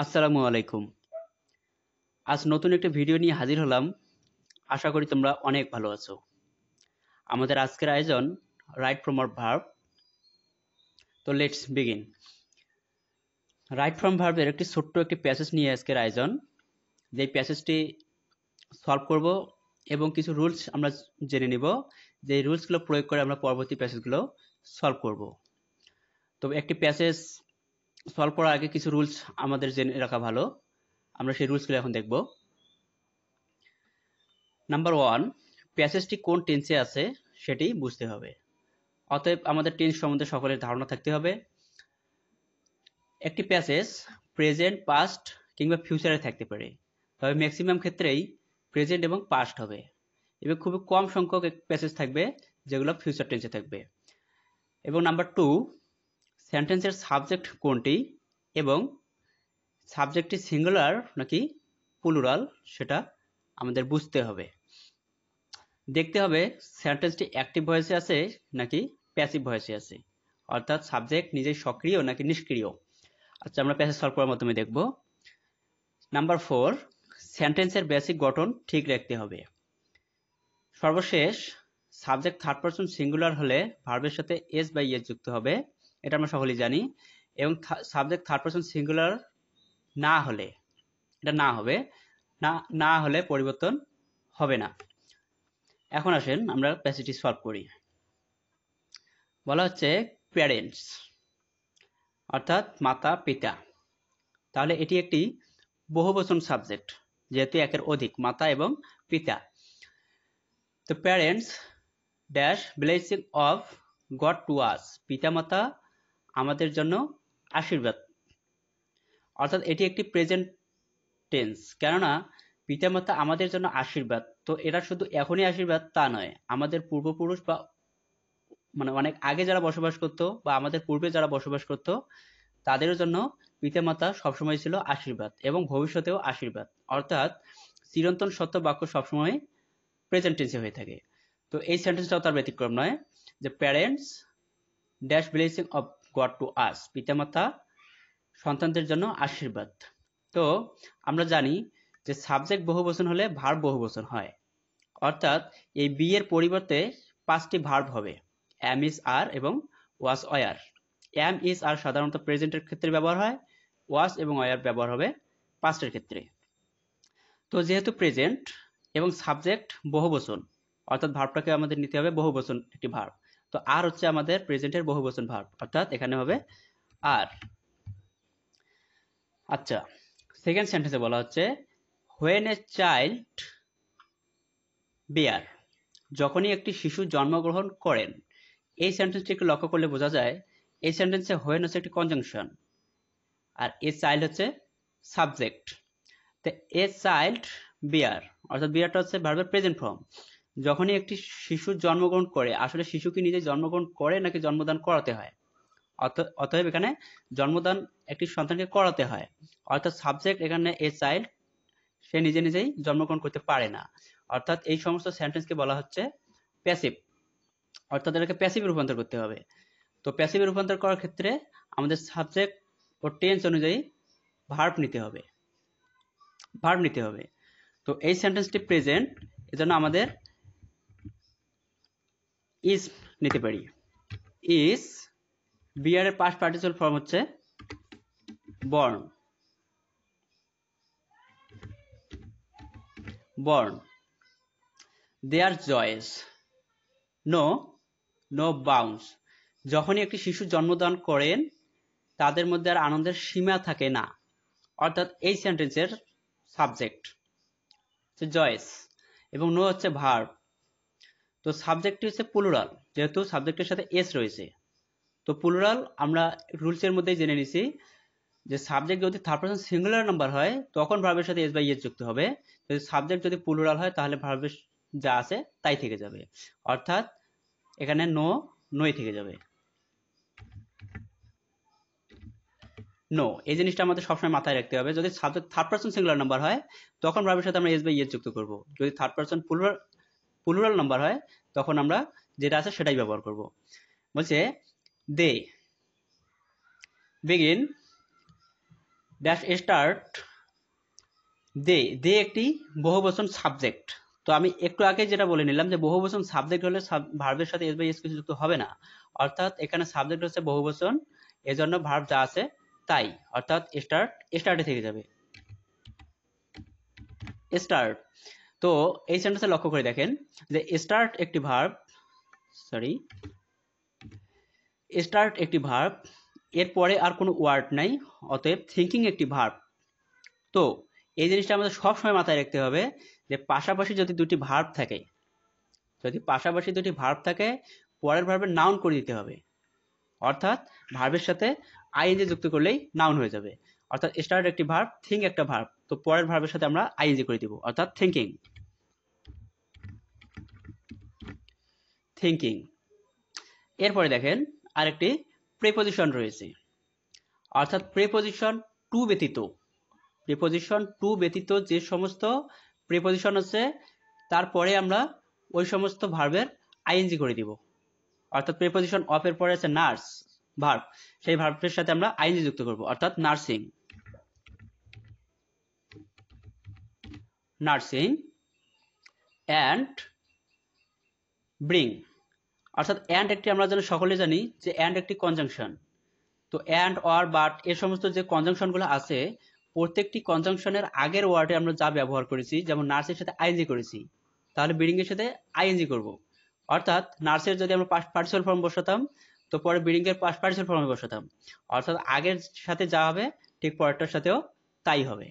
আসসালামু আলাইকুম। আজ নতুন একটা ভিডিও নিয়ে হাজির হলাম। আশা করি তোমরা অনেক ভালো আছো। আমাদের আজকের আয়োজন রাইট ফ্রম আর ভার্ব। তো লেটস বিগিন। রাইট ফ্রম ভার্বের একটি ছোট্ট একটি প্যাসেজ নিয়ে আজকের আয়োজন। যেই প্যাসেজটি সলভ করব এবং কিছু রুলস আমরা জেনে নিব। যে রুলসগুলো প্রয়োগ করে আমরা পরবর্তী প্যাসেজগুলো সলভ করব। তো একটি প্যাসেজ সলভ করার আগে কিছু রুলস আমাদের জেনে রাখা ভালো। আমরা সেই রুলসগুলো এখন দেখব। নাম্বার 1, প্যাসেজটি কোন টেন্সে আছে সেটি বুঝতে হবে। অতএব আমাদের টেন্স সম্বন্ধে সকলের ধারণা থাকতে হবে। একটি প্যাসেজ প্রেজেন্ট, পাস্ট কিংবা ফিউচারে থাকতে পারে, তবে ম্যাক্সিমাম ক্ষেত্রেই প্রেজেন্ট এবং পাস্ট হবে, এবং খুবই কম সংখ্যক প্যাসেজ থাকবে যেগুলো ফিউচার টেন্সে থাকবে। এবং নাম্বার 2, সেন্টেন্সের সাবজেক্ট কোনটি এবং সাবজেক্টটি সিঙ্গুলার নাকি প্লুরাল সেটা আমাদের বুঝতে হবে। দেখতে হবে সেন্টেন্সটি অ্যাক্টিভ ভয়েসে আছে নাকি প্যাসিভ ভয়েসে আছে, অর্থাৎ সাবজেক্ট নিজেই সক্রিয় নাকি নিষ্ক্রিয়। আচ্ছা, আমরা প্যাসেজ সলভ করার মাধ্যমে দেখব। নাম্বার 4, সেন্টেন্সের বেসিক গঠন ঠিক রাখতে হবে। সর্বশেষ, সাবজেক্ট থার্ড পারসন সিঙ্গুলার হলে ভার্বের সাথে এস বা ইএস যুক্ত হবে, এটা আমরা সকলেই জানি। এবং সাবজেক্ট থার্ড পারসন সিঙ্গুলার না হলে, এটা না হবে, না হলে পরিবর্তন হবে না। এখন আসেন আমরা প্যাসেজটি সলভ করি। বলা হচ্ছে প্যারেন্টস, অর্থাৎ মাতা পিতা। তাহলে এটি একটি বহুবচন সাবজেক্ট, যেহেতু একের অধিক, মাতা এবং পিতা। তো parents dash blessing of god to us, পিতামাতা আমাদের জন্য আশীর্বাদ। অর্থাৎ এটি একটি প্রেজেন্ট টেন্স, কেননা পিতামাতা আমাদের জন্য আশীর্বাদ। তো এটা শুধু এখনই আশীর্বাদ তা নয়, আমাদের পূর্বপুরুষ বা অনেক আগে যারা বসবাস করতো বা আমাদের পূর্বে যারা বসবাস করতো তাদের জন্য পিতামাতা সবসময় ছিল আশীর্বাদ এবং ভবিষ্যতেও আশীর্বাদ। অর্থাৎ চিরন্তন সত্য বাক্য সবসময় প্রেজেন্ট টেন্সে হয়ে থাকে। তো এই সেন্টেন্সটাও তার ব্যতিক্রম নয়, যে parents dash blessing of god to us, পিতামাতা সন্তানদের জন্য আশীর্বাদ। তো আমরা জানি যে সাবজেক্ট বহুবচন হলে ভার্ব বহুবচন হয়, অর্থাৎ এই বি এর পরিবর্তে 5টি ভার্ব হবে, এম ইজ আর এবং ওয়াজ ওয়ার। এম ইজ আর সাধারণত প্রেজেন্টের ক্ষেত্রে ব্যবহার হয়, ওয়াজ এবং ওয়ার ব্যবহার হবে পাস্টের ক্ষেত্রে। তো যেহেতু প্রেজেন্ট এবং সাবজেক্ট বহুবচন, অর্থাৎ ভার্বটাকে আমাদের নিতে হবে বহুবচন একটি ভার্ব। তো আর হচ্ছে আমাদের প্রেজেন্টের বহুবচন ভার্ব, অর্থাৎ এখানে হবে আর। আচ্ছা, সেকেন্ড সেন্টেন্সে বলা হচ্ছে হোয়েন এ চাইল্ড বিয়ার, যখনই একটি শিশু জন্মগ্রহণ করেন। এই সেন্টেন্সটি একটু লক্ষ্য করলে বোঝা যায়, এই সেন্টেন্সে হোয়েন হচ্ছে একটি কনজাংশন আর এ চাইল্ড হচ্ছে সাবজেক্ট। তো এ চাইল্ড বিয়ার, অর্থাৎ বিয়ারটা হচ্ছে ভার্বের প্রেজেন্ট ফর্ম। যখনই একটি শিশু জন্মগ্রহণ করে, আসলে শিশু কি নিজে জন্মগ্রহণ করে নাকি জন্মদান করাতে হয়? অতএব এখানে জন্মদান একটি সন্তানকে করাতে হয়, অর্থাৎ সাবজেক্ট এখানে এ চাইল্ড, সে নিজে নিজেই জন্মগ্রহণ করতে পারে না। অর্থাৎ এই সমস্ত সেন্টেন্সকে বলা হচ্ছে প্যাসিভ, অর্থাৎ এটাকে প্যাসিভে রূপান্তর করতে হবে। তো প্যাসিভে রূপান্তর করার ক্ষেত্রে আমাদের সাবজেক্ট ও টেন্স অনুযায়ী ভার্ব নিতে হবে, ভার্ব নিতে হবে। তো এই সেন্টেন্সটি প্রেজেন্ট, এজন্য আমাদের ইজ নিতে পারি। ইজ, বিয়ার এর পাস্ট পার্টিসিপল ফর্ম হচ্ছে বর্ন, বর্ন। দেয়ার জয়েস, নো, নো বাউন্ডস, যখনই একটি শিশু জন্মদান করেন তাদের মধ্যে আর আনন্দের সীমা থাকে না। অর্থাৎ এই সেন্টেন্সের সাবজেক্ট হচ্ছে জয়েস এবং নো হচ্ছে ভার্ব। তো সাবজেক্টটি হচ্ছে প্লুরাল, যেহেতু সাবজেক্টের সাথে এস রয়েছে। তো প্লুরাল আমরা রুলসের মধ্যেই জেনে নিছি যে সাবজেক্ট যদি থার্ড পারসন সিঙ্গুলার নাম্বার হয় তখন ভার্বের সাথে এস বাই এস যুক্ত হবে। যদি সাবজেক্ট যদি প্লুরাল হয় তাহলে ভার্বের যা আছে তাই থেকে যাবে, অর্থাৎ এখানে নো, নোই থেকে যাবে। নো, এই জিনিসটা আমাদের সবসময় মাথায় রাখতে হবে। যদি subject third person singular number হয় তখন ভার্বের সাথে আমরা এস বাই এস যুক্ত করব। যদি থার্ড পারসন প্লুরাল নাম্বার হয় তখন আমরা যেটা আছে সেটাই ব্যবহার করব। বলছে দে বিগিন ড্যাশ স্টার্ট দে, দে একটি বহুবচন সাবজেক্ট। তো আমি একটু আগে যেটা বলে নিলাম যে বহুবচন সাবজেক্ট হলে ভার্বের সাথে এস বাই এস কিছু যুক্ত হবে না, অর্থাৎ এখানে সাবজেক্ট হচ্ছে বহুবচন, এজন্য ভার্ব যা আছে তাই, অর্থাৎ স্টার্ট স্টার্টে থেকে যাবে স্টার্ট। তো এই সেন্টেন্সে লক্ষ্য করে দেখেন যে স্টার্ট একটি ভার্ব, সরি, স্টার্ট একটি ভার্ব, এরপরে আর কোনো ওয়ার্ড নাই, অতএব থিঙ্কিং একটি ভার্ব। তো এই জিনিসটা আমাদের সবসময় মাথায় রাখতে হবে যে পাশাপাশি যদি দুটি ভার্ব থাকে, যদি পাশাপাশি দুটি ভার্ব থাকে, পরের ভার্বের নাউন করে দিতে হবে, অর্থাৎ ভার্বের সাথে আইএনজি যুক্ত করলেই নাউন হয়ে যাবে। অর্থাৎ স্টার্ট একটি ভার্ব, থিঙ্ক একটা ভার্ব, তো পরের ভার্বের সাথে আমরা আইএনজি করে দিব, অর্থাৎ থিঙ্কিং, থিঙ্কিং। এরপরে দেখেন আরেকটি প্রিপোজিশন রয়েছে, অর্থাৎ প্রিপোজিশন টু ব্যতীত, প্রিপোজিশন টু ব্যতীত যে সমস্ত প্রিপোজিশন আছে তারপরে আমরা ওই সমস্ত ভার্বের আইএনজি করে দিব, অর্থাৎ প্রিপোজিশন অফ এর পরে আছে নার্স ভার্ব, সেই ভার্বের সাথে আমরা আইএনজি যুক্ত করব, অর্থাৎ নার্সিং, নার্সিং অ্যান্ড ব্রিং। অর্থাৎ অ্যান্ড একটি, আমরা যেন সকলে জানি যে অ্যান্ড একটি কনজাংশন। তো অ্যান্ড অর বাট এ সমস্ত যে কনজাংশনগুলো আছে, প্রত্যেকটি কনজাংশনের আগের ওয়ার্ডে আমরা যা ব্যবহার করেছি, যেমন নার্সের সাথে আইএনজি করেছি, তাহলে ব্রিং এর সাথে আইএনজি করব। অর্থাৎ নার্সের যদি আমরা পাস্ট পার্টিসিপাল ফর্ম বসাতাম, তো পরে ব্রিং এর পাস্ট পার্টিসিপাল ফর্মে বসাতাম, অর্থাৎ আগের সাথে যা হবে ঠিক পরেরটার সাথেও তাই হবে।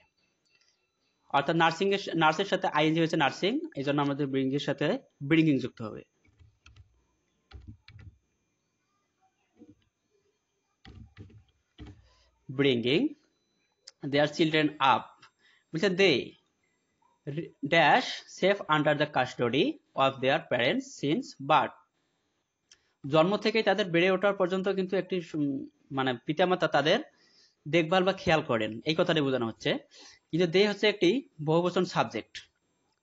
অর্থাৎ নার্সিং এর, নার্সের সাথে আইএনজি হয়েছে নার্সিং, এই জন্য আমাদের ব্রিং এর সাথে ব্রিঙ্গিং যুক্ত হবে। Bringing their children up, which they dash safe under the custody of their parents since birth। জন্ম থেকেই তাদের বেড়ে ওঠার পর্যন্ত কিন্তু একটি মানে পিতামাতা তাদের দেখভাল বা খেয়াল করেন, এই কথাটি বোঝানো হচ্ছে। কিন্তু দে হচ্ছে একটি বহুবচন সাবজেক্ট,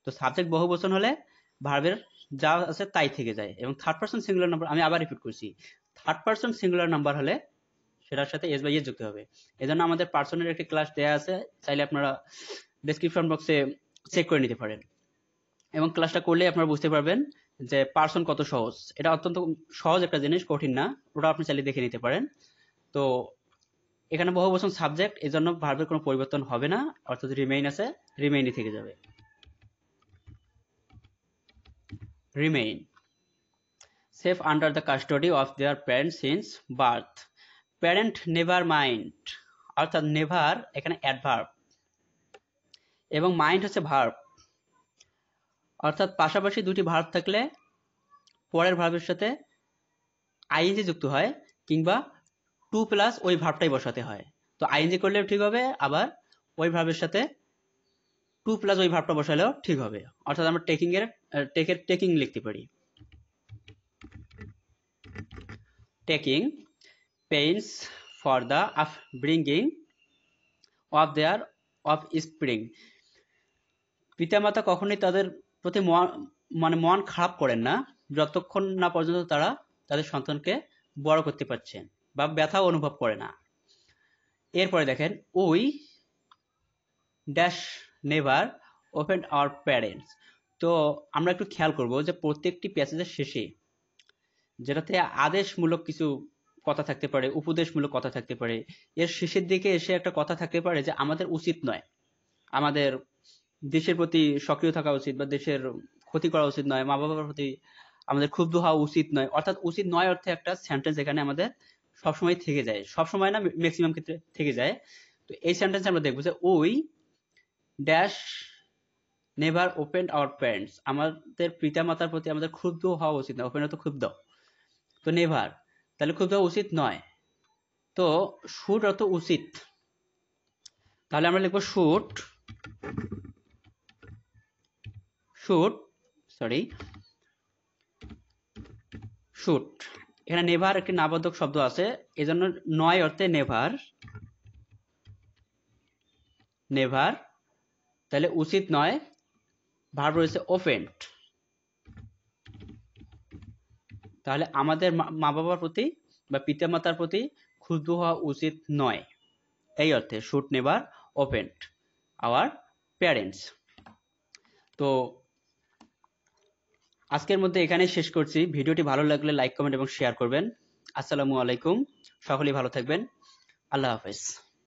তো সাবজেক্ট বহুবচন হলে ভার্বের যা আছে তাই থেকে যায়, এবং থার্ড পারসন সিঙ্গুলার নাম্বার, আমি আবার রিপিট করছি, থার্ড পারসন সিঙ্গুলার নাম্বার হলে সেটার সাথে এস বাই এস যুক্ত হবে। এজন্য আমাদের পার্সনের একটি ক্লাস দেয়া আছে, চাইলে আপনারা ডেসক্রিপশন বক্সে চেক করে নিতে পারেন, এবং ক্লাসটা করলে আপনারা বুঝতে পারবেন যে পার্সন কত সহজ। এটা অত্যন্ত সহজ একটা জিনিস, কঠিন না, ওটা আপনি চাইলে দেখে নিতে পারেন। তো এখানে বহুবচন সাবজেক্ট, এজন্য ভার্বের কোনো পরিবর্তন হবে না, অর্থাৎ রিমেইন আছে, রিমেইনই থেকে যাবে, remain. Safe under the custody of their parents since birth, parent never mind, অর্থাৎ নেভার এখানে অ্যাডভার্ব এবং মাইন্ড হচ্ছে ভার্ব, অর্থাৎ পাশাপাশি দুটি ভার্ব থাকলে পরের ভার্বের সাথে আইএনজি যুক্ত হয়, কিংবা টু প্লাস ওই ভার্বটাই বসাতে হয়। তো আইএনজি করলেও ঠিক হবে, আবার ওই ভার্বের সাথে টু প্লাস ওই ভার্বটা বসালেও ঠিক হবে, অর্থাৎ আমরা টেকিং এর টেকিং লিখতে পারি, taking pains for the upbringing of their offspring. পিতামাতা কখনোই তাদের প্রতি মানে মন খারাপ করেন না যতক্ষণ না পর্যন্ত তারা তাদের সন্তানকে বড় করতে পারছেন বা ব্যথা অনুভব করে না। এরপরে দেখেন we dash never open our parents. তো আমরা একটু খেয়াল করব যে প্রত্যেকটি প্যাসেজের শেষে যেটাতে আদেশমূলক কিছু কথা থাকতে পারে, উপদেশমূলক কথা থাকতে পারে, এর শেষের দিকে এসে একটা কথা থাকতে পারে যে আমাদের উচিত নয়, আমাদের দেশের প্রতি সক্রিয় থাকা উচিত, বা দেশের ক্ষতি করা উচিত নয়, মা বাবার প্রতি আমাদের ক্ষুব্ধ হওয়া উচিত নয়, অর্থাৎ উচিত নয় অর্থে একটা সেন্টেন্স এখানে আমাদের সবসময় থেকে যায়, সবসময় না, ম্যাক্সিমাম ক্ষেত্রে থেকে যায়। তো এই সেন্টেন্স আমরা দেখবো যে we dash never open our parents, আমাদের পিতা মাতার প্রতি আমাদের ক্ষুব্ধ হওয়া উচিত নয়, ওপেন তো ক্ষুব্ধ, তো নেভার তাহলে ক্ষুব্ধ হওয়া উচিত নয়। তো শুড অর্থ উচিত, তাহলে আমরা লিখবো শুড, শুড, সরি, শুট। এখানে নেভার একটি নাবোধক শব্দ আছে, এজন্য নয় অর্থে নেভার, নেভার, তাহলে উচিত নয়, ভার্ব রয়েছে ওফেন্ড, তাহলে আমাদের মা বাবার প্রতি বা পিতামাতার প্রতি ক্ষুব্ধ হওয়া উচিত নয়, এই অর্থে should never offend our parents. তো আজকের মধ্যে এখানেই শেষ করছি। ভিডিওটি ভালো লাগলে লাইক, কমেন্ট এবং শেয়ার করবেন। আসসালামু আলাইকুম, সকলেই ভালো থাকবেন। আল্লাহ হাফেজ।